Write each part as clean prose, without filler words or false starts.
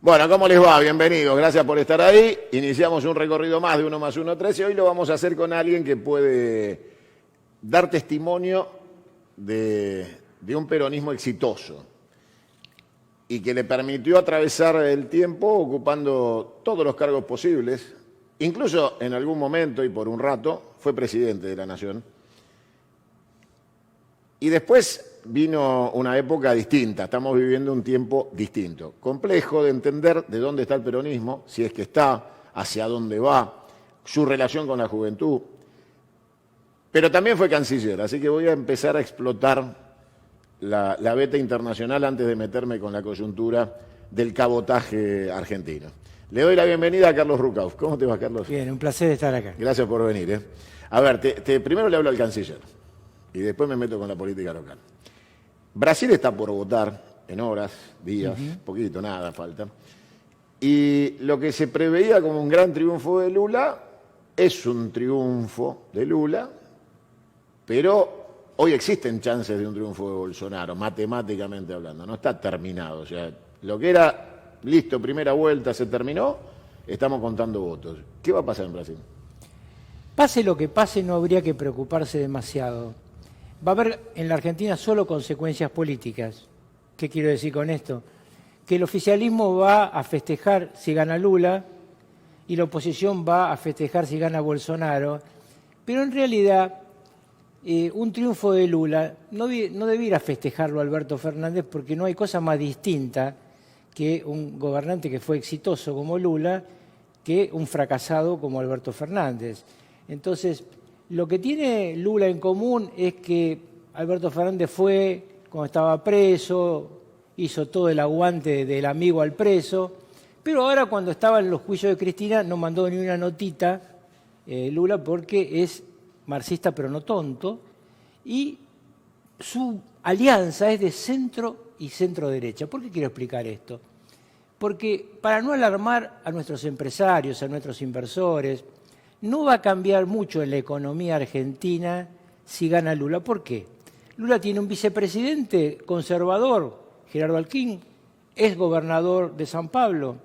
Bueno, ¿cómo les va? Bienvenidos, gracias por estar ahí. Iniciamos un recorrido más de 1 más 1, 13. Hoy lo vamos a hacer con alguien que puede dar testimonio de un peronismo exitoso y que le permitió atravesar el tiempo ocupando todos los cargos posibles. Incluso en algún momento y por un rato fue presidente de la Nación. Y después vino una época distinta, estamos viviendo un tiempo distinto, complejo de entender de dónde está el peronismo, si es que está, hacia dónde va, su relación con la juventud. Pero también fue canciller, así que voy a empezar a explotar la beta internacional antes de meterme con la coyuntura del cabotaje argentino. Le doy la bienvenida a Carlos Rucauf. ¿Cómo te va, Carlos? Bien, un placer estar acá. Gracias por venir. A ver, primero le hablo al canciller y después me meto con la política local. Brasil está por votar en horas, días, poquito, nada falta. Y lo que se preveía como un gran triunfo de Lula es un triunfo de Lula, pero hoy existen chances de un triunfo de Bolsonaro, matemáticamente hablando. No está terminado. O sea, lo que era listo, primera vuelta, se terminó, estamos contando votos. ¿Qué va a pasar en Brasil? Pase lo que pase, no habría que preocuparse demasiado. Va a haber en la Argentina solo consecuencias políticas. ¿Qué quiero decir con esto? Que el oficialismo va a festejar si gana Lula y la oposición va a festejar si gana Bolsonaro, pero en realidad un triunfo de Lula no debiera festejarlo Alberto Fernández, porque no hay cosa más distinta que un gobernante que fue exitoso como Lula que un fracasado como Alberto Fernández. Entonces, lo que tiene Lula en común es que Alberto Fernández fue, cuando estaba preso, hizo todo el aguante del amigo al preso, pero ahora cuando estaba en los juicios de Cristina no mandó ni una notita Lula, porque es marxista pero no tonto, y su alianza es de centro y centro-derecha. ¿Por qué quiero explicar esto? Porque para no alarmar a nuestros empresarios, a nuestros inversores, no va a cambiar mucho en la economía argentina si gana Lula. ¿Por qué? Lula tiene un vicepresidente conservador, Gerardo Alckmin, es gobernador de San Pablo,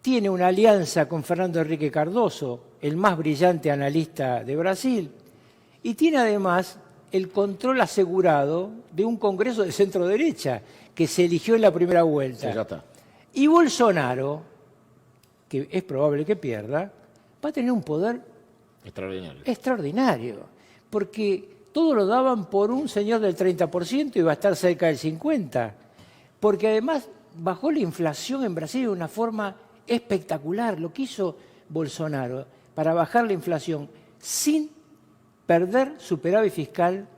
tiene una alianza con Fernando Henrique Cardoso, el más brillante analista de Brasil, y tiene además el control asegurado de un Congreso de centro-derecha que se eligió en la primera vuelta. Sí, ya está. Y Bolsonaro, que es probable que pierda, va a tener un poder extraordinario, porque todo lo daban por un señor del 30% y va a estar cerca del 50%, porque además bajó la inflación en Brasil de una forma espectacular. Lo que hizo Bolsonaro para bajar la inflación sin perder superávit fiscal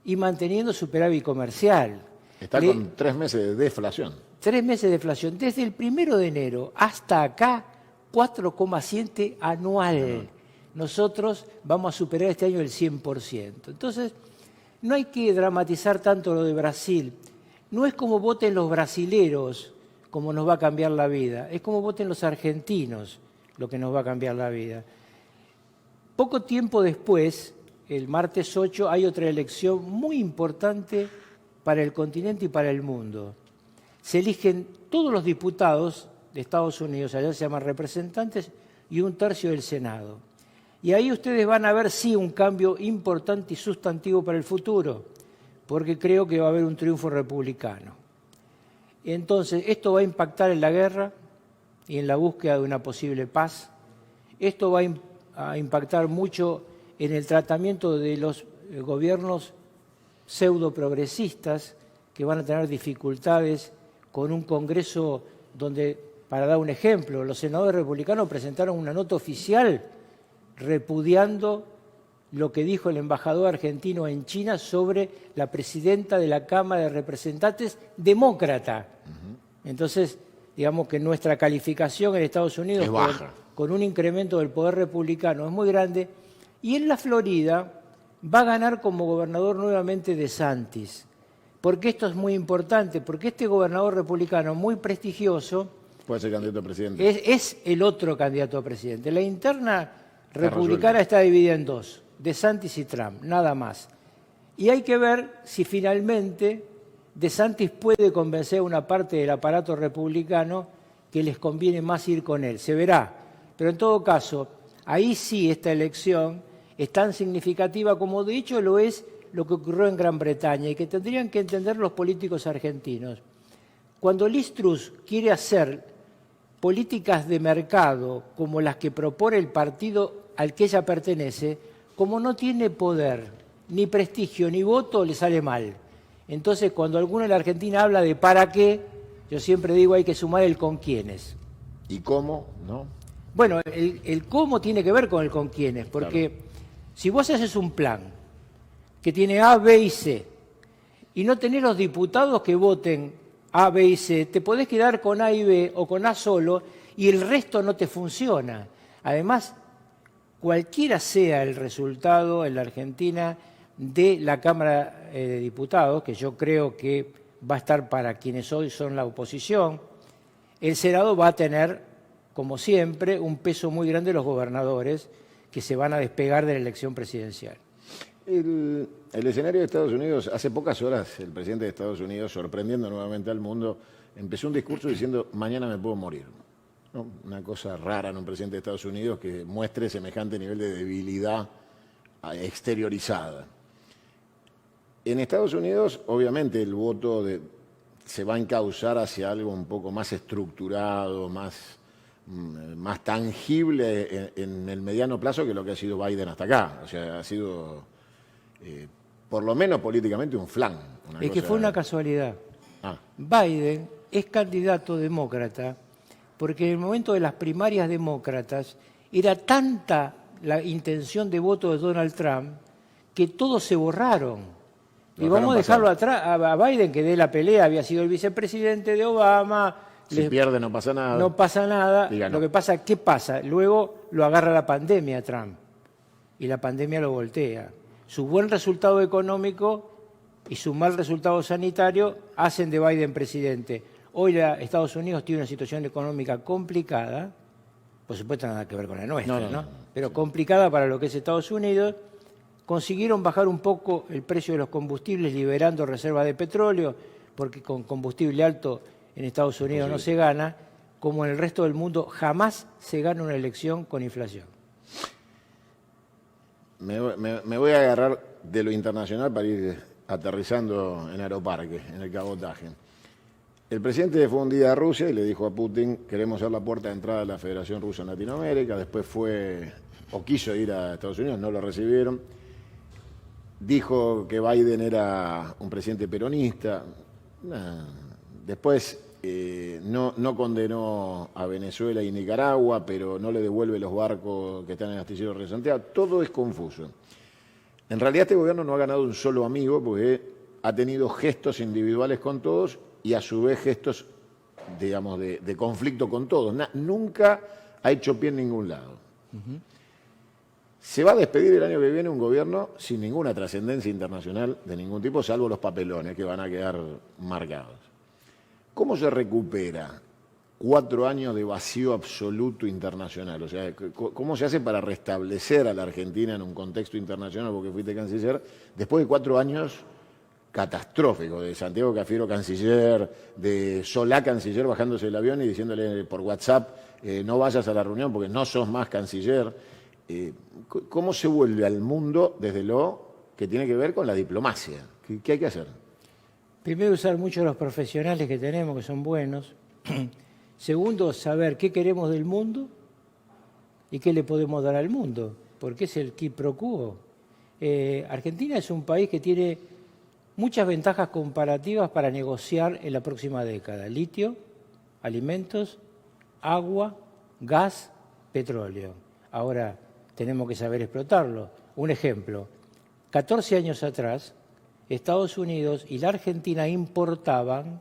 y manteniendo superávit comercial. Está con 3 meses de deflación. 3 meses de deflación. Desde el 1 de enero hasta acá, 4,7 anual. Nosotros vamos a superar este año el 100%. Entonces, no hay que dramatizar tanto lo de Brasil. No es como voten los brasileros como nos va a cambiar la vida. Es como voten los argentinos lo que nos va a cambiar la vida. Poco tiempo después, el martes 8, hay otra elección muy importante para el continente y para el mundo. Se eligen todos los diputados de Estados Unidos, allá se llaman representantes, y 1/3 del Senado. Y ahí ustedes van a ver, sí, un cambio importante y sustantivo para el futuro, porque creo que va a haber un triunfo republicano. Entonces, esto va a impactar en la guerra y en la búsqueda de una posible paz. Esto va a impactar mucho en el tratamiento de los gobiernos pseudo-progresistas que van a tener dificultades con un Congreso donde, para dar un ejemplo, los senadores republicanos presentaron una nota oficial repudiando lo que dijo el embajador argentino en China sobre la presidenta de la Cámara de Representantes demócrata. Entonces, digamos que nuestra calificación en Estados Unidos es baja, con un incremento del poder republicano es muy grande. Y en la Florida va a ganar como gobernador nuevamente DeSantis. Porque esto es muy importante, porque este gobernador republicano muy prestigioso puede ser candidato a presidente. Es el otro candidato a presidente. La interna republicana está dividida en dos, DeSantis y Trump, nada más. Y hay que ver si finalmente DeSantis puede convencer a una parte del aparato republicano que les conviene más ir con él. Se verá. Pero en todo caso, ahí sí esta elección es tan significativa como de hecho lo es lo que ocurrió en Gran Bretaña y que tendrían que entender los políticos argentinos. Cuando Liz Truss quiere hacer políticas de mercado como las que propone el partido al que ella pertenece, como no tiene poder, ni prestigio, ni voto, le sale mal. Entonces, cuando alguno en la Argentina habla de para qué, yo siempre digo hay que sumar el con quiénes. ¿Y cómo? ¿No? Bueno, el cómo tiene que ver con el con quiénes, porque claro, si vos haces un plan que tiene A, B y C, y no tenés los diputados que voten A, B y C, te podés quedar con A y B o con A solo y el resto no te funciona. Además, cualquiera sea el resultado en la Argentina de la Cámara de Diputados, que yo creo que va a estar para quienes hoy son la oposición, el Senado va a tener, como siempre, un peso muy grande de los gobernadores que se van a despegar de la elección presidencial. El escenario de Estados Unidos, hace pocas horas el presidente de Estados Unidos, sorprendiendo nuevamente al mundo, empezó un discurso diciendo mañana me puedo morir. ¿No? Una cosa rara en un presidente de Estados Unidos que muestre semejante nivel de debilidad exteriorizada. En Estados Unidos, obviamente, el voto se va a encauzar hacia algo un poco más estructurado, más tangible en el mediano plazo que lo que ha sido Biden hasta acá. O sea, ha sido, por lo menos políticamente, un flan. Es que fue una casualidad. Biden es candidato demócrata porque en el momento de las primarias demócratas era tanta la intención de voto de Donald Trump que todos se borraron. Y vamos a dejarlo atrás a Biden, que de la pelea había sido el vicepresidente de Obama. Si pierde no pasa nada. No pasa nada. Díganos. Lo que pasa, ¿qué pasa? Luego lo agarra la pandemia a Trump. Y la pandemia lo voltea. Su buen resultado económico y su mal resultado sanitario hacen de Biden presidente. Hoy Estados Unidos tiene una situación económica complicada. Por supuesto nada que ver con la nuestra, ¿no? Pero sí, complicada para lo que es Estados Unidos. Consiguieron bajar un poco el precio de los combustibles, liberando reservas de petróleo, porque con combustible alto en Estados Unidos no se gana, como en el resto del mundo jamás se gana una elección con inflación. Me voy a agarrar de lo internacional para ir aterrizando en Aeroparque, en el cabotaje. El presidente fue un día a Rusia y le dijo a Putin, queremos ser la puerta de entrada de la Federación Rusa en Latinoamérica. Después quiso ir a Estados Unidos, no lo recibieron. Dijo que Biden era un presidente peronista. Después no condenó a Venezuela y Nicaragua, pero no le devuelve los barcos que están en el astillero de Santiago. Todo es confuso. En realidad este gobierno no ha ganado un solo amigo porque ha tenido gestos individuales con todos y a su vez gestos, digamos, de conflicto con todos. Nunca ha hecho pie en ningún lado. Se va a despedir el año que viene un gobierno sin ninguna trascendencia internacional de ningún tipo, salvo los papelones que van a quedar marcados. ¿Cómo se recupera 4 años de vacío absoluto internacional? O sea, ¿cómo se hace para restablecer a la Argentina en un contexto internacional, porque fuiste canciller, después de 4 años catastróficos, de Santiago Cafiero canciller, de Solá canciller bajándose del avión y diciéndole por WhatsApp no vayas a la reunión porque no sos más canciller? ¿Cómo se vuelve al mundo desde lo que tiene que ver con la diplomacia? ¿Qué hay que hacer? Primero, usar mucho los profesionales que tenemos, que son buenos. Segundo, saber qué queremos del mundo y qué le podemos dar al mundo, porque es el quid pro quo. Argentina es un país que tiene muchas ventajas comparativas para negociar en la próxima década. Litio, alimentos, agua, gas, petróleo. Ahora tenemos que saber explotarlo. Un ejemplo, 14 años atrás, Estados Unidos y la Argentina importaban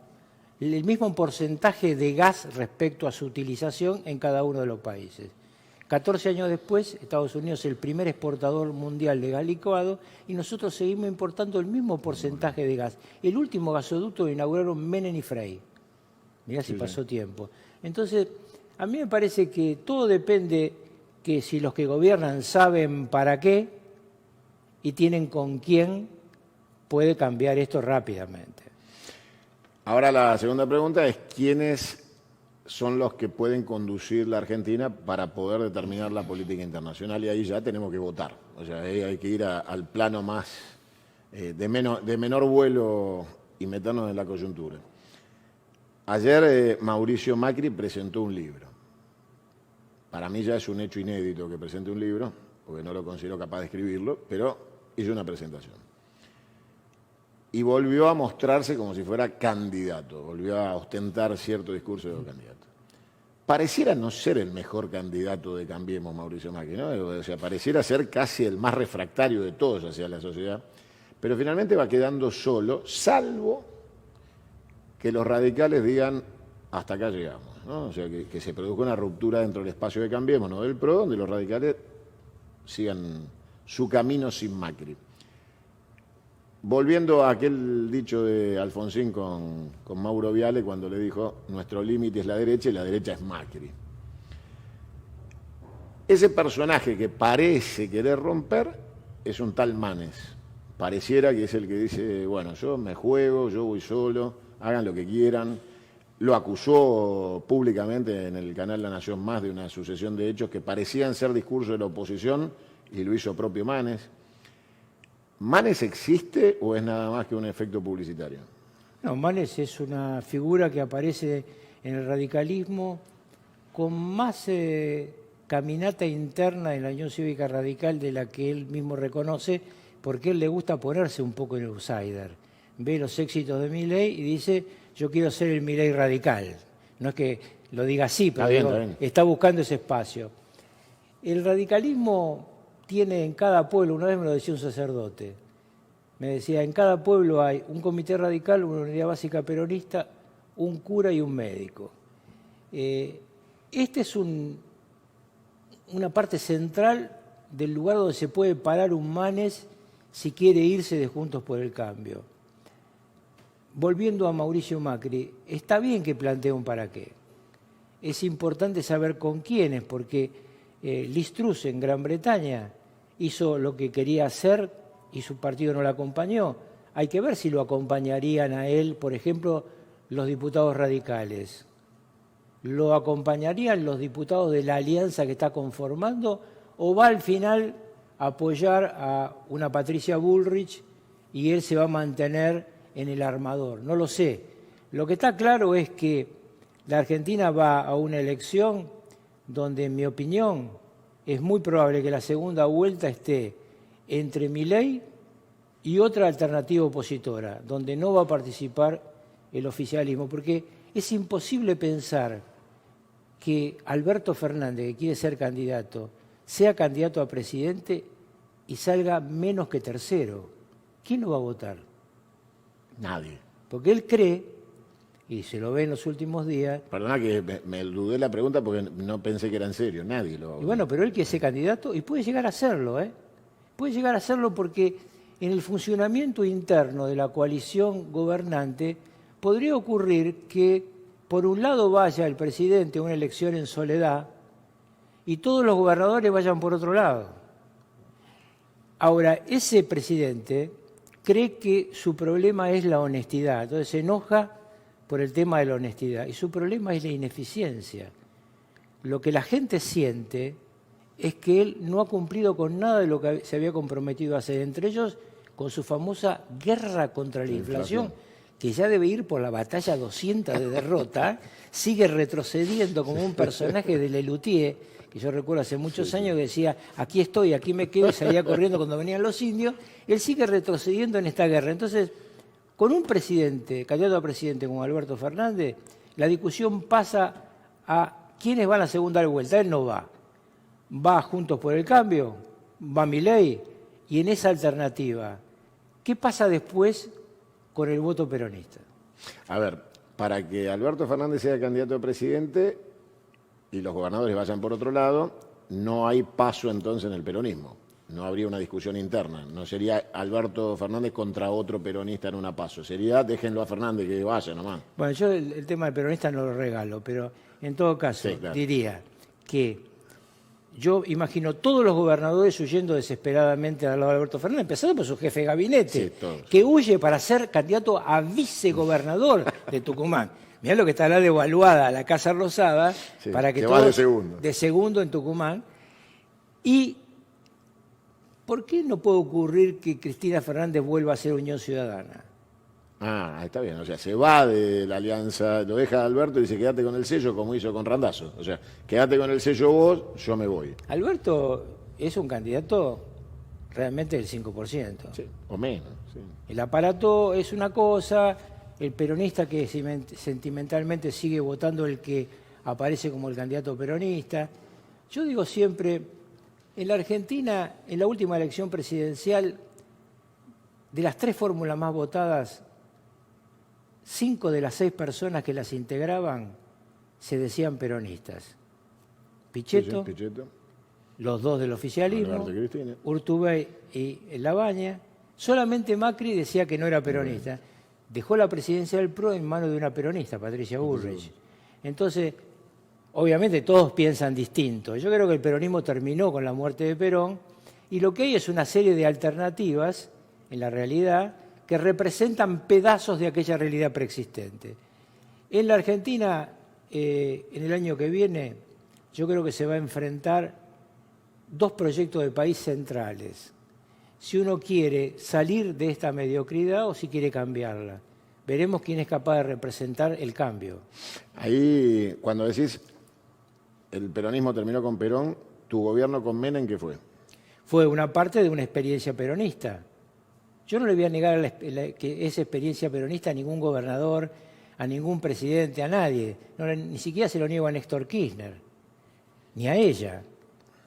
el mismo porcentaje de gas respecto a su utilización en cada uno de los países. 14 años después, Estados Unidos es el primer exportador mundial de gas licuado y nosotros seguimos importando el mismo porcentaje de gas. El último gasoducto lo inauguraron Menem y Frey. Mirá si pasó tiempo. Entonces, a mí me parece que todo depende que si los que gobiernan saben para qué y tienen con quién, puede cambiar esto rápidamente. Ahora la segunda pregunta es quiénes son los que pueden conducir la Argentina para poder determinar la política internacional, y ahí ya tenemos que votar. O sea, ahí hay que ir al plano más de menor vuelo y meternos en la coyuntura. Ayer Mauricio Macri presentó un libro. Para mí ya es un hecho inédito que presente un libro, porque no lo considero capaz de escribirlo, pero hizo una presentación. Y volvió a mostrarse como si fuera candidato, volvió a ostentar cierto discurso de candidato. Pareciera no ser el mejor candidato de Cambiemos, Mauricio Macri, ¿no? O sea, pareciera ser casi el más refractario de todos hacia la sociedad, pero finalmente va quedando solo, salvo que los radicales digan, hasta acá llegamos, ¿no? O sea, que se produzca una ruptura dentro del espacio de Cambiemos, no del PRO, donde los radicales sigan su camino sin Macri. Volviendo a aquel dicho de Alfonsín con Mauro Viale cuando le dijo nuestro límite es la derecha y la derecha es Macri. Ese personaje que parece querer romper es un tal Manes. Pareciera que es el que dice, bueno, yo me juego, yo voy solo, hagan lo que quieran. Lo acusó públicamente en el canal La Nación Más de una sucesión de hechos que parecían ser discurso de la oposición y lo hizo propio Manes. ¿Manes existe o es nada más que un efecto publicitario? No, Manes es una figura que aparece en el radicalismo con más caminata interna en la Unión Cívica Radical de la que él mismo reconoce, porque él le gusta ponerse un poco en outsider. Ve los éxitos de Milei y dice, yo quiero ser el Milei radical. No es que lo diga así, pero está buscando ese espacio. El radicalismo tiene en cada pueblo, una vez me lo decía un sacerdote, me decía, en cada pueblo hay un comité radical, una unidad básica peronista, un cura y un médico. Este es una parte central del lugar donde se puede parar un Manes si quiere irse de Juntos por el Cambio. Volviendo a Mauricio Macri, está bien que plantee un para qué. Es importante saber con quiénes, porque Liz Truss en Gran Bretaña hizo lo que quería hacer y su partido no lo acompañó. Hay que ver si lo acompañarían a él, por ejemplo, los diputados radicales. ¿Lo acompañarían los diputados de la alianza que está conformando o va al final a apoyar a una Patricia Bullrich y él se va a mantener en el armador? No lo sé. Lo que está claro es que la Argentina va a una elección donde, en mi opinión, es muy probable que la segunda vuelta esté entre Milei y otra alternativa opositora, donde no va a participar el oficialismo, porque es imposible pensar que Alberto Fernández, que quiere ser candidato, sea candidato a presidente y salga menos que tercero. ¿Quién lo va a votar? Nadie. Porque él cree, y se lo ve en los últimos días... Perdona que me dudé la pregunta porque no pensé que era en serio, nadie lo va a votar. Y bueno, pero él quiere ser candidato y puede llegar a serlo, ¿eh? Puede llegar a serlo porque en el funcionamiento interno de la coalición gobernante podría ocurrir que por un lado vaya el presidente a una elección en soledad y todos los gobernadores vayan por otro lado. Ahora, ese presidente cree que su problema es la honestidad, entonces se enoja por el tema de la honestidad y su problema es la ineficiencia. Lo que la gente siente es que él no ha cumplido con nada de lo que se había comprometido a hacer, entre ellos con su famosa guerra contra la inflación, que ya debe ir por la batalla 200 de derrota, sigue retrocediendo como un personaje de Lelutier, que yo recuerdo hace muchos años que decía, aquí estoy, aquí me quedo, y salía corriendo cuando venían los indios. Él sigue retrocediendo en esta guerra. Entonces, con un presidente, candidato a presidente como Alberto Fernández, la discusión pasa a quiénes van a la segunda vuelta. Él no va. Va Juntos por el Cambio, va Milei, y en esa alternativa, ¿qué pasa después con el voto peronista? A ver, para que Alberto Fernández sea candidato a presidente y los gobernadores vayan por otro lado, no hay paso entonces en el peronismo. No habría una discusión interna. No sería Alberto Fernández contra otro peronista en una paso. Sería, déjenlo a Fernández que vaya nomás. Bueno, yo el tema del peronista no lo regalo, pero en todo caso diría que yo imagino todos los gobernadores huyendo desesperadamente al lado de Alberto Fernández, empezando por su jefe de gabinete, Sí, todos. que huye para ser candidato a vicegobernador de Tucumán. Mirá lo que estará devaluada la Casa Rosada, Sí, para que que va todos de segundo. de segundo en Tucumán. ¿Y por qué no puede ocurrir que Cristina Fernández vuelva a ser Unión Ciudadana? Ah, está bien. O sea, se va de la alianza, lo deja Alberto y dice, quédate con el sello, como hizo con Randazzo. O sea, quédate con el sello vos, yo me voy. Alberto es un candidato realmente del 5%. Sí, o menos. Sí. El aparato es una cosa, el peronista que sentimentalmente sigue votando el que aparece como el candidato peronista. Yo digo siempre, en la Argentina, en la última elección presidencial, de las 3 fórmulas más votadas, 5 de las 6 personas que las integraban se decían peronistas. Pichetto, Sí, Pichetto. los 2 del oficialismo, Alberto y Cristina. Urtubey y Labaña. Solamente Macri decía que no era peronista. Dejó la presidencia del PRO en manos de una peronista, Patricia Bullrich. Entonces, obviamente todos piensan distinto. Yo creo que el peronismo terminó con la muerte de Perón y lo que hay es una serie de alternativas en la realidad que representan pedazos de aquella realidad preexistente. En la Argentina, en el año que viene, yo creo que se va a enfrentar 2 proyectos de país centrales. Si uno quiere salir de esta mediocridad o si quiere cambiarla. Veremos quién es capaz de representar el cambio. Ahí, cuando decís el peronismo terminó con Perón, tu gobierno con Menem, ¿qué fue? Fue una parte de una experiencia peronista. Yo no le voy a negar que esa experiencia peronista a ningún gobernador, a ningún presidente, a nadie. No, ni siquiera se lo niego a Néstor Kirchner, ni a ella.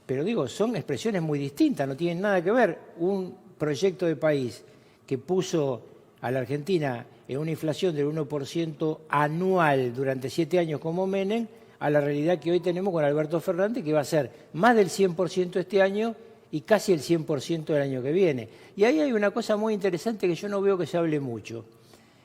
Pero digo, son expresiones muy distintas, no tienen nada que ver un proyecto de país que puso a la Argentina en una inflación del 1% anual durante 7 años como Menem, a la realidad que hoy tenemos con Alberto Fernández, que va a ser más del 100% este año y casi el 100% del año que viene. Y ahí hay una cosa muy interesante que yo no veo que se hable mucho.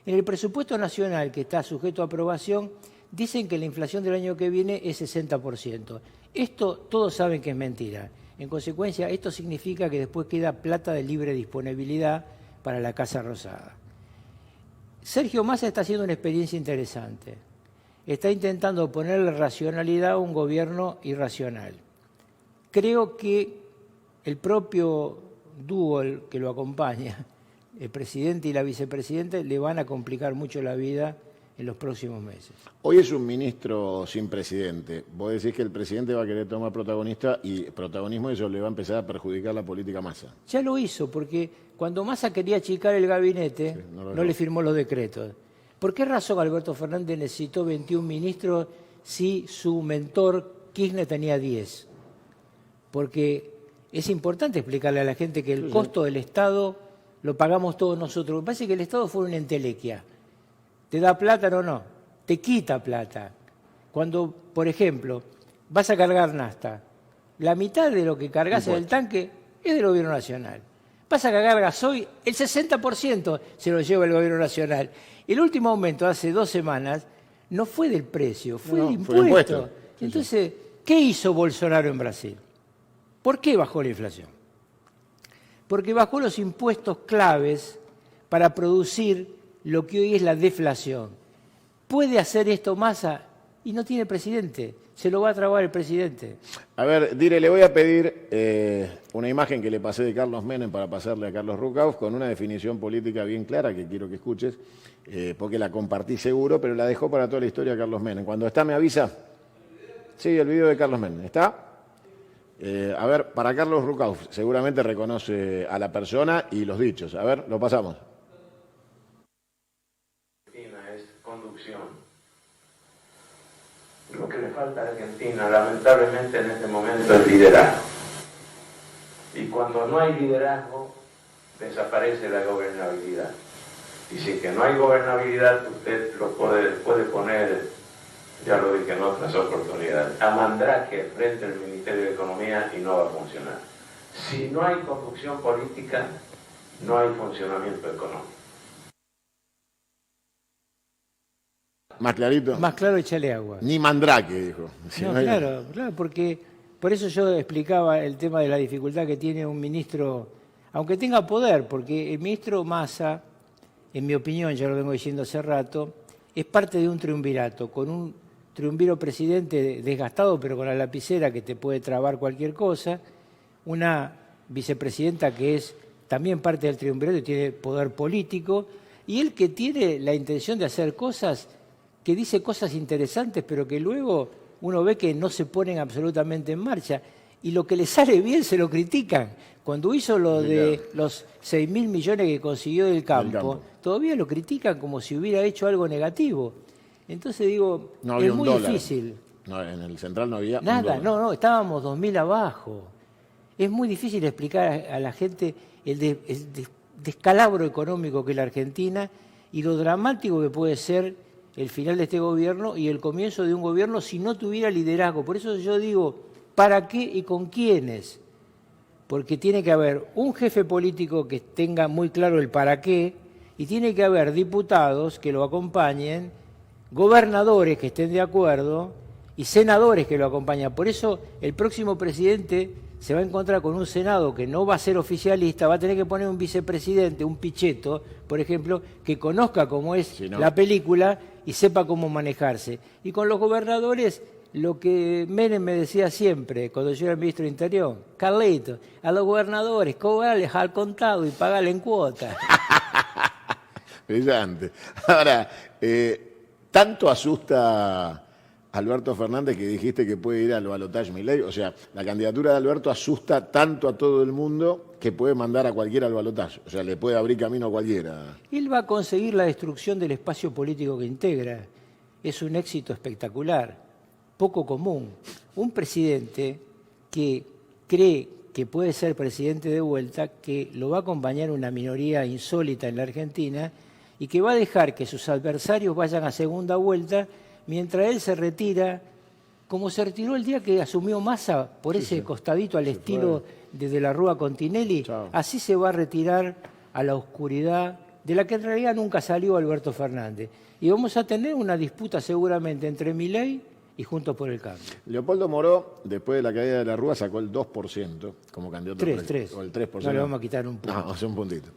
En el presupuesto nacional, que está sujeto a aprobación, dicen que la inflación del año que viene es 60%. Esto todos saben que es mentira. En consecuencia, esto significa que después queda plata de libre disponibilidad para la Casa Rosada. Sergio Massa está haciendo una experiencia interesante. Está intentando ponerle racionalidad a un gobierno irracional. Creo que el propio dúo que lo acompaña, el presidente y la vicepresidenta, le van a complicar mucho la vida en los próximos meses. Hoy es un ministro sin presidente. Vos decís que el presidente va a querer tomar protagonismo y eso le va a empezar a perjudicar la política Massa. Ya lo hizo, porque cuando Massa quería achicar el gabinete, Sí, no le firmó los decretos. ¿Por qué razón Alberto Fernández necesitó 21 ministros si su mentor Kirchner tenía 10? Porque es importante explicarle a la gente que el costo del Estado lo pagamos todos nosotros. Me parece que el Estado fue una entelequia. ¿Te da plata o no? Te quita plata. Cuando, por ejemplo, vas a cargar nafta, la mitad de lo que cargas en el tanque es del Gobierno Nacional. Vas a cargar gasoil, el 60% se lo lleva el Gobierno Nacional. El último aumento, hace 2 semanas, no fue del precio, fue del impuesto. Fue impuesto. Sí, Entonces, ¿qué hizo Bolsonaro en Brasil? ¿Por qué bajó la inflación? Porque bajó los impuestos claves para producir lo que hoy es la deflación. ¿Puede hacer esto Massa? Y no tiene presidente. Se lo va a trabar el presidente. A ver, Dire, le voy a pedir una imagen que le pasé de Carlos Menem para pasarle a Carlos Rucauf con una definición política bien clara que quiero que escuches, porque la compartí seguro, pero la dejó para toda la historia Carlos Menem. Cuando está, ¿me avisa? Sí, el video de Carlos Menem. ¿Está? A ver, para Carlos Rucauf, seguramente reconoce a la persona y los dichos. A ver, lo pasamos. Es conducción. Lo que le falta a Argentina, lamentablemente en este momento, es liderazgo. Y cuando no hay liderazgo, desaparece la gobernabilidad. Y si que no hay gobernabilidad, usted lo puede poner, ya lo dije en otras oportunidades, a Mandrake frente al Ministerio de Economía y no va a funcionar. Si no hay conducción política, no hay funcionamiento económico. ¿Más clarito? Más claro, échale agua. Ni Mandrake, dijo. Si No, no hay- claro, porque Por eso yo explicaba el tema de la dificultad que tiene un ministro, aunque tenga poder, porque el ministro Massa, en mi opinión, ya lo vengo diciendo hace rato, es parte de un triunvirato, con un triunviro presidente desgastado, pero con la lapicera que te puede trabar cualquier cosa, una vicepresidenta que es también parte del triunvirato y tiene poder político, y él que tiene la intención de hacer cosas, que dice cosas interesantes, pero que luego uno ve que no se ponen absolutamente en marcha, y lo que le sale bien se lo critican. Cuando hizo lo de los 6.000 millones que consiguió del campo, todavía lo critican como si hubiera hecho algo negativo. Entonces digo, No había es un muy dólar. difícil. No, en el central no había Nada, un dólar. no, estábamos 2.000 abajo. Es muy difícil explicar a la gente el descalabro económico que es la Argentina y lo dramático que puede ser el final de este gobierno y el comienzo de un gobierno si no tuviera liderazgo. Por eso yo digo, ¿para qué y con quiénes? Porque tiene que haber un jefe político que tenga muy claro el para qué y tiene que haber diputados que lo acompañen, gobernadores que estén de acuerdo y senadores que lo acompañan. Por eso el próximo presidente se va a encontrar con un Senado que no va a ser oficialista, va a tener que poner un vicepresidente, un Pichetto, por ejemplo, que conozca cómo es Sí, ¿no? la película y sepa cómo manejarse. Y con los gobernadores, lo que Menem me decía siempre, cuando yo era ministro de Interior, Carlito, a los gobernadores, cobrarles al contado y pagarle en cuotas. Brillante. Ahora, ¿tanto asusta Alberto Fernández que dijiste que puede ir al balotaje Milei? O sea, la candidatura de Alberto asusta tanto a todo el mundo que puede mandar a cualquiera al balotaje. O sea, le puede abrir camino a cualquiera. Él va a conseguir la destrucción del espacio político que integra. Es un éxito espectacular, poco común. Un presidente que cree que puede ser presidente de vuelta, que lo va a acompañar una minoría insólita en la Argentina y que va a dejar que sus adversarios vayan a segunda vuelta mientras él se retira, como se retiró el día que asumió Massa por ese costadito al estilo de De la Rúa con Tinelli, Chao. así se va a retirar a la oscuridad de la que en realidad nunca salió Alberto Fernández. Y vamos a tener una disputa seguramente entre Milei y Juntos por el Cambio. Leopoldo Moró, después de la caída de la Rúa, sacó el 2% como candidato. 3. O el 3%. No le vamos a quitar un punto. No, hace un puntito.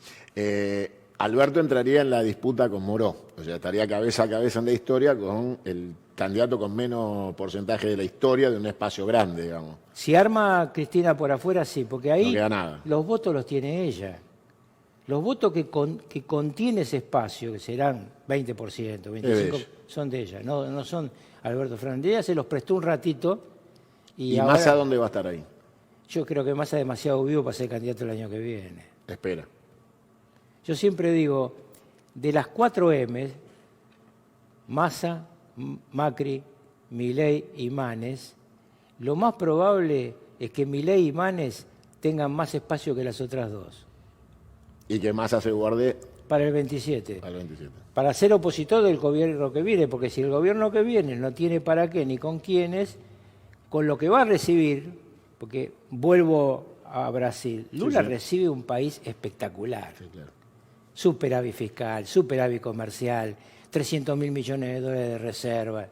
Alberto entraría en la disputa con Moró. O sea, estaría cabeza a cabeza en la historia con el candidato con menos porcentaje de la historia de un espacio grande, digamos. Si arma Cristina por afuera, sí, porque ahí No queda nada. los votos los tiene ella. Los votos que contiene ese espacio, que serán 20%, 25%, son de ella, no son Alberto Fernández. Ella se los prestó un ratito. ¿Y ahora, Massa dónde va a estar ahí? yo creo que Massa es demasiado vivo para ser candidato el año que viene. Espera. Yo siempre digo, de las 4 M, Massa, Macri, Milei y Manes, lo más probable es que Milei y Manes tengan más espacio que las otras dos. Y que Massa se guarde Para el 27. al 27. Para ser opositor del gobierno que viene, porque si el gobierno que viene no tiene para qué ni con quiénes, con lo que va a recibir, porque vuelvo a Brasil, Lula sí. recibe un país espectacular. Sí, claro. Superávit fiscal, superávit comercial, 300.000 millones de dólares de reserva.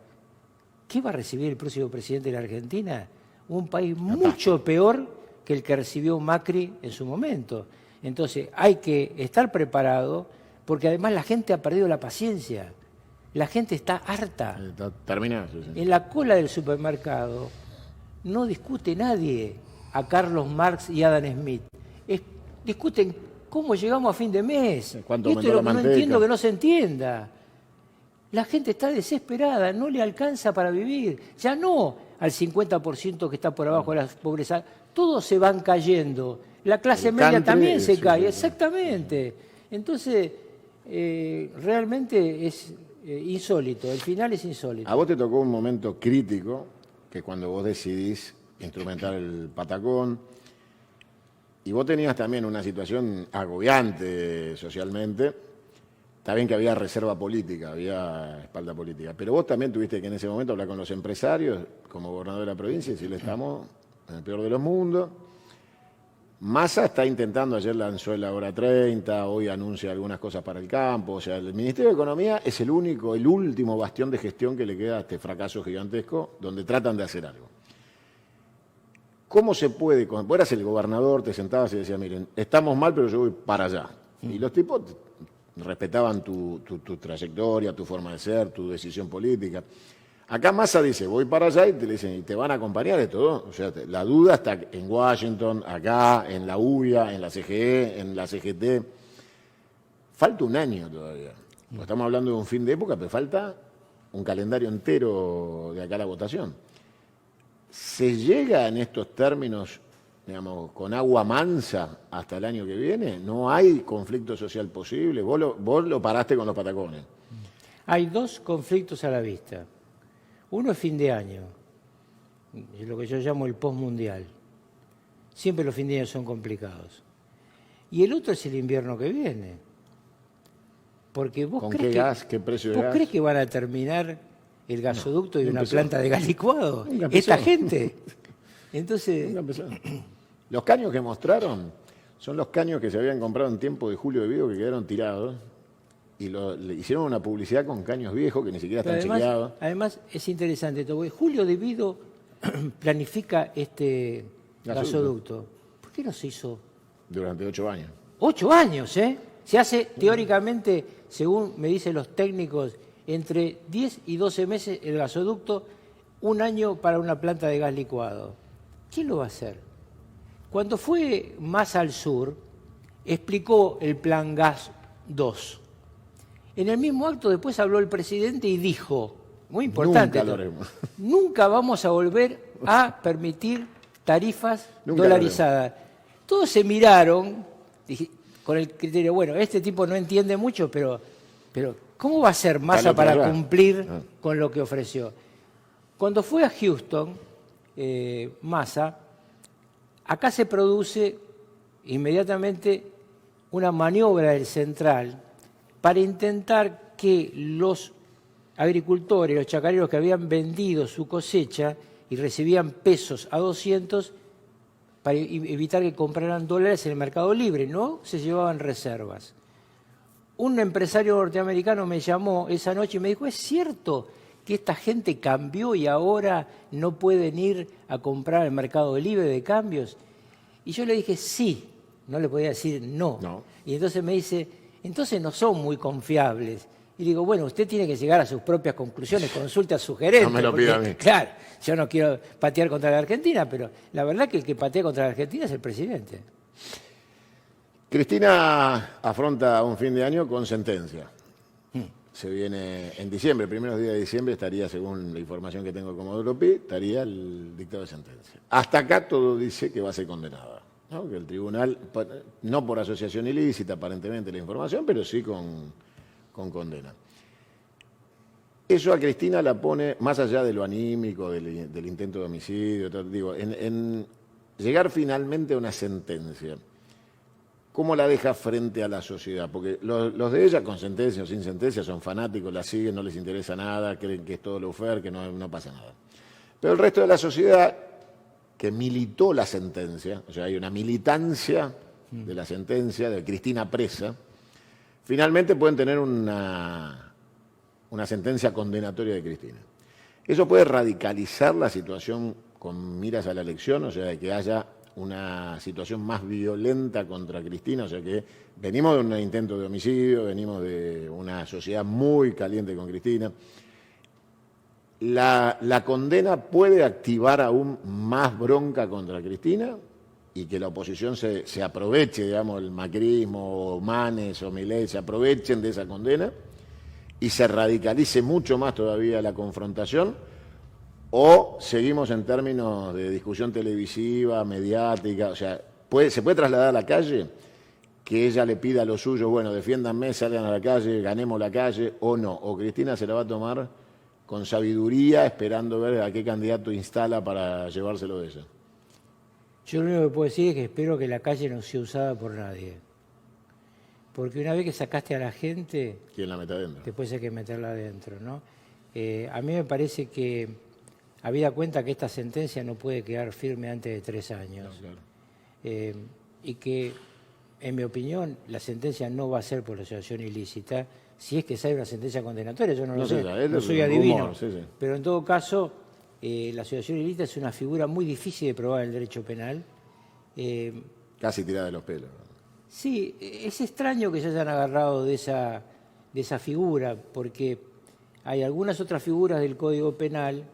¿Qué va a recibir el próximo presidente de la Argentina? Un país mucho peor que el que recibió Macri en su momento. Entonces hay que estar preparado porque además la gente ha perdido la paciencia. La gente está harta. Termina. Sí, sí. En la cola del supermercado no discute nadie a Carlos Marx y Adam Smith. Discuten cómo llegamos a fin de mes. ¿Cuánto Esto es aumentó lo la que no manteca? entiendo que no se entienda. La gente está desesperada, no le alcanza para vivir. Ya no al 50% que está por abajo de la pobreza. Todos se van cayendo. La clase El media country, también se sí, cae, sí. exactamente. Entonces, realmente es insólito. El final es insólito. A vos te tocó un momento crítico, que es cuando vos decidís instrumentar el patacón, y vos tenías también una situación agobiante socialmente. Está bien que había reserva política, había espalda política, pero vos también tuviste que en ese momento hablar con los empresarios, como gobernador de la provincia, y decirle estamos en el peor de los mundos. Massa está intentando, ayer lanzó la hora 30, hoy anuncia algunas cosas para el campo. O sea, el Ministerio de Economía es el último bastión de gestión que le queda a este fracaso gigantesco, donde tratan de hacer algo. ¿cómo se puede? Cuando vos eras el gobernador, te sentabas y decías, miren, estamos mal, pero yo voy para allá. Y los tipos respetaban tu trayectoria, tu forma de ser, tu decisión política. Acá Massa dice, voy para allá y te dicen, ¿y te van a acompañar esto? ¿No? O sea, la duda está en Washington, acá, en la UIA, en la CGE, en la CGT. Falta un año todavía. Estamos hablando de un fin de época, pero falta un calendario entero de acá a la votación. ¿Se llega en estos términos, digamos, con agua mansa hasta el año que viene? ¿No hay conflicto social posible? Vos lo paraste con los patacones. Hay dos conflictos a la vista. Uno es fin de año, es lo que yo llamo el postmundial. Siempre los fines de año son complicados. Y el otro es el invierno que viene. Porque vos ¿Con crees qué gas? ¿Qué precio de ¿Vos gas? crees que van a terminar el gasoducto de una empezó. planta de gas licuado? Nunca empezó. Esta gente. Entonces, Nunca empezó. Los caños que mostraron son los caños que se habían comprado en tiempo de Julio de Vigo que quedaron tirados y le hicieron una publicidad con caños viejos que ni siquiera están chequeados. además es interesante esto, porque Julio de Vido planifica este gasoducto. ¿Por qué no se hizo? Durante 8 años. 8 años, ¿eh? Se hace teóricamente, según me dicen los técnicos, entre 10 y 12 meses el gasoducto, 1 año para una planta de gas licuado. ¿Quién lo va a hacer? Cuando fue más al sur, explicó el plan Gas 2. En el mismo acto después habló el presidente y dijo, muy importante, Nunca lo haremos. Nunca vamos a volver a permitir tarifas Nunca dolarizadas. Todos se miraron con el criterio, bueno, este tipo no entiende mucho, pero ¿cómo va a ser Massa para cumplir con lo que ofreció? Cuando fue a Houston, Massa, acá se produce inmediatamente una maniobra del central para intentar que los agricultores, los chacareros que habían vendido su cosecha y recibían pesos a 200, para evitar que compraran dólares en el mercado libre, no se llevaban reservas. Un empresario norteamericano me llamó esa noche y me dijo, ¿es cierto que esta gente cambió y ahora no pueden ir a comprar al mercado libre de cambios? Y yo le dije, sí, no le podía decir no. Y entonces me dice, entonces no son muy confiables. Y digo, bueno, usted tiene que llegar a sus propias conclusiones, consulte a su gerente. No me lo pida a mí. Claro, yo no quiero patear contra la Argentina, pero la verdad que el que patea contra la Argentina es el presidente. Cristina afronta un fin de año con sentencia. Se viene en diciembre, primeros días de diciembre, estaría, según la información que tengo como Pi, estaría el dictado de sentencia. Hasta acá todo dice que va a ser condenada, ¿no? Que el tribunal, no por asociación ilícita aparentemente la información, pero sí con condena. Eso a Cristina la pone, más allá de lo anímico, del intento de homicidio, digo, en llegar finalmente a una sentencia. ¿Cómo la deja frente a la sociedad? Porque los de ella, con sentencia o sin sentencia, son fanáticos, la siguen, no les interesa nada, creen que es todo lo fair, que no pasa nada. Pero el resto de la sociedad, que militó la sentencia, o sea, hay una militancia de la sentencia, de Cristina presa, finalmente pueden tener una sentencia condenatoria de Cristina. Eso puede radicalizar la situación con miras a la elección, o sea, de que haya una situación más violenta contra Cristina, o sea que venimos de un intento de homicidio, venimos de una sociedad muy caliente con Cristina. La condena puede activar aún más bronca contra Cristina y que la oposición se aproveche, digamos, el macrismo, o Manes o Milei, se aprovechen de esa condena y se radicalice mucho más todavía la confrontación. ¿O seguimos en términos de discusión televisiva, mediática? O sea, ¿se puede trasladar a la calle que ella le pida a los suyos, bueno, defiéndanme, salgan a la calle, ganemos la calle, o no? ¿O Cristina se la va a tomar con sabiduría, esperando ver a qué candidato instala para llevárselo de ella? Yo lo único que puedo decir es que espero que la calle no sea usada por nadie. Porque una vez que sacaste a la gente... ¿Quién la mete adentro? Después hay que meterla adentro, ¿no? A mí me parece que... Habida cuenta que esta sentencia no puede quedar firme antes de 3 años. No, claro. Y que, en mi opinión, la sentencia no va a ser por asociación ilícita. Si es que sale una sentencia condenatoria, yo no lo sé, no soy adivino. Rumor, sí. Pero en todo caso, la asociación ilícita es una figura muy difícil de probar en el derecho penal. Casi tirada de los pelos. Sí, es extraño que se hayan agarrado de esa figura, porque hay algunas otras figuras del Código Penal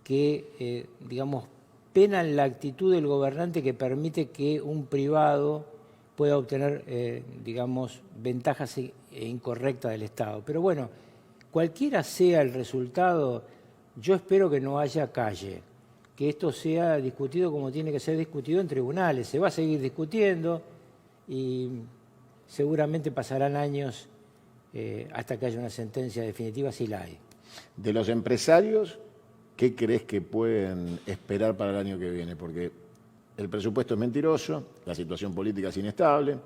que, digamos, penan la actitud del gobernante que permite que un privado pueda obtener, digamos, ventajas incorrectas del Estado. Pero bueno, cualquiera sea el resultado, yo espero que no haya calle, que esto sea discutido como tiene que ser discutido en tribunales. Se va a seguir discutiendo y seguramente pasarán años hasta que haya una sentencia definitiva, si la hay. De los empresarios, ¿qué crees que pueden esperar para el año que viene? Porque el presupuesto es mentiroso, la situación política es inestable.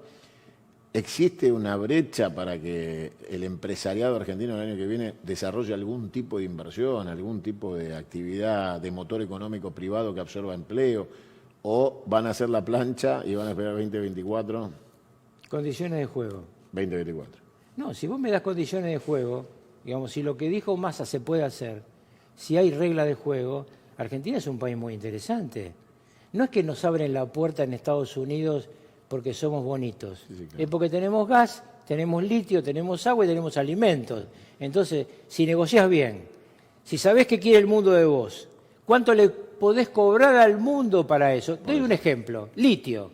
¿Existe una brecha para que el empresariado argentino el año que viene desarrolle algún tipo de inversión, algún tipo de actividad de motor económico privado que absorba empleo? ¿O van a hacer la plancha y van a esperar 2024? Condiciones de juego. 2024. No, si vos me das condiciones de juego, digamos, si lo que dijo Massa se puede hacer, si hay reglas de juego, Argentina es un país muy interesante. No es que nos abren la puerta en Estados Unidos porque somos bonitos. Sí, claro. Es porque tenemos gas, tenemos litio, tenemos agua y tenemos alimentos. Entonces, si negociás bien, si sabés qué quiere el mundo de vos, ¿cuánto le podés cobrar al mundo para eso? Doy un ejemplo, litio.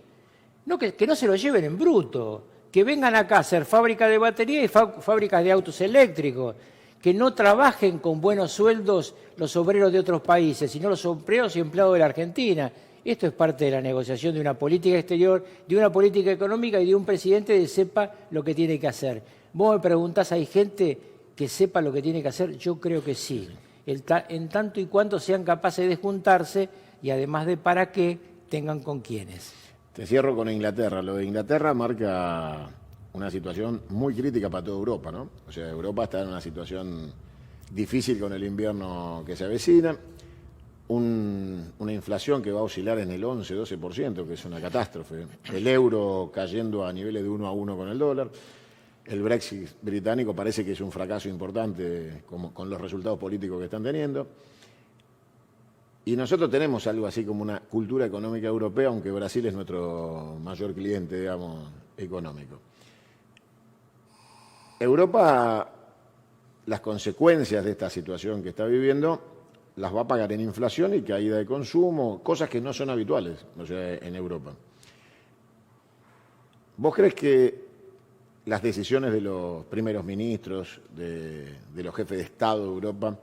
No, que no se lo lleven en bruto, que vengan acá a hacer fábricas de batería y fábricas de autos eléctricos, que no trabajen con buenos sueldos los obreros de otros países, sino los obreros y empleados de la Argentina. Esto es parte de la negociación de una política exterior, de una política económica y de un presidente que sepa lo que tiene que hacer. Vos me preguntás, ¿hay gente que sepa lo que tiene que hacer? Yo creo que sí. En tanto y cuanto sean capaces de juntarse y además de para qué, tengan con quiénes. Te cierro con Inglaterra. Lo de Inglaterra marca una situación muy crítica para toda Europa, ¿no? O sea, Europa está en una situación difícil con el invierno que se avecina. Una inflación que va a oscilar en el 11-12%, que es una catástrofe. El euro cayendo a niveles de 1-1 con el dólar. El Brexit británico parece que es un fracaso importante con los resultados políticos que están teniendo. Y nosotros tenemos algo así como una cultura económica europea, aunque Brasil es nuestro mayor cliente, digamos, económico. Europa, las consecuencias de esta situación que está viviendo las va a pagar en inflación y caída de consumo, cosas que no son habituales, o sea, en Europa. ¿Vos crees que las decisiones de los primeros ministros, de los jefes de Estado de Europa,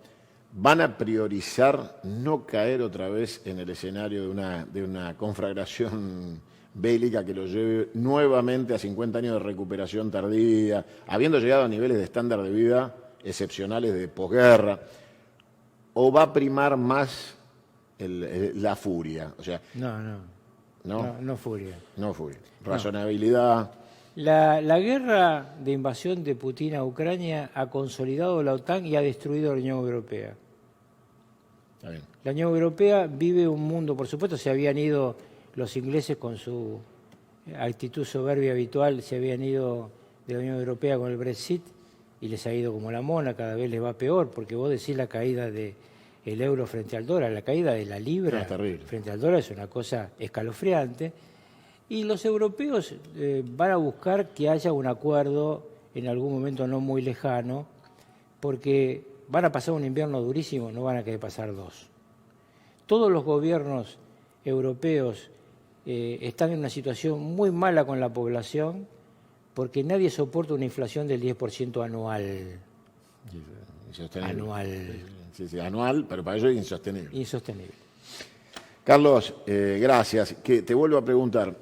van a priorizar no caer otra vez en el escenario de una conflagración bélica que lo lleve nuevamente a 50 años de recuperación tardía, habiendo llegado a niveles de estándar de vida excepcionales de posguerra? ¿O va a primar más la furia? O sea, No furia. No furia. Razonabilidad. La guerra de invasión de Putin a Ucrania ha consolidado la OTAN y ha destruido la Unión Europea. Está bien. La Unión Europea vive un mundo, por supuesto, se habían ido los ingleses con su actitud soberbia habitual, se habían ido de la Unión Europea con el Brexit y les ha ido como la mona, cada vez les va peor, porque vos decís la caída del euro frente al dólar, la caída de la libra frente al dólar es una cosa escalofriante. Y los europeos van a buscar que haya un acuerdo en algún momento no muy lejano, porque van a pasar un invierno durísimo, no van a querer pasar dos. Todos los gobiernos europeos están en una situación muy mala con la población, porque nadie soporta una inflación del 10% anual. Insostenible. Anual. Sí, anual, pero para ello es insostenible. Insostenible. Carlos, gracias. Te vuelvo a preguntar,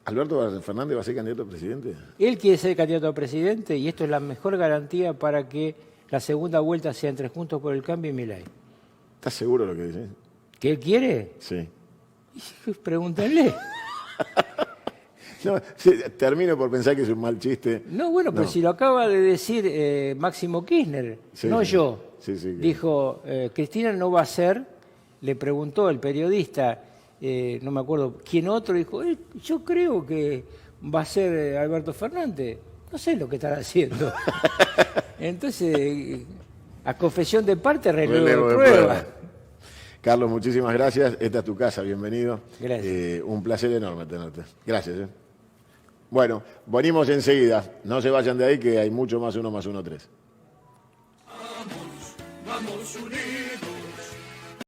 ¿Alberto Fernández va a ser candidato a presidente? Él quiere ser candidato a presidente y esto es la mejor garantía para que la segunda vuelta sea entre Juntos por el Cambio y Milei. ¿Estás seguro de lo que dices? ¿Que él quiere? Sí. Pregúntenle. No, sí, termino por pensar que es un mal chiste. No, bueno, pero si lo acaba de decir Máximo Kirchner, sí, no yo. Sí, dijo, Cristina no va a ser, le preguntó el periodista, no me acuerdo quién otro, dijo, yo creo que va a ser Alberto Fernández. No sé lo que están haciendo. Entonces, A confesión de parte, relevo Relevo de de prueba. prueba. Carlos, muchísimas gracias. Esta es tu casa, bienvenido. Gracias. Un placer enorme tenerte. Gracias. Bueno, venimos enseguida. No se vayan de ahí que hay mucho más 1 más 1, 3. Vamos unidos.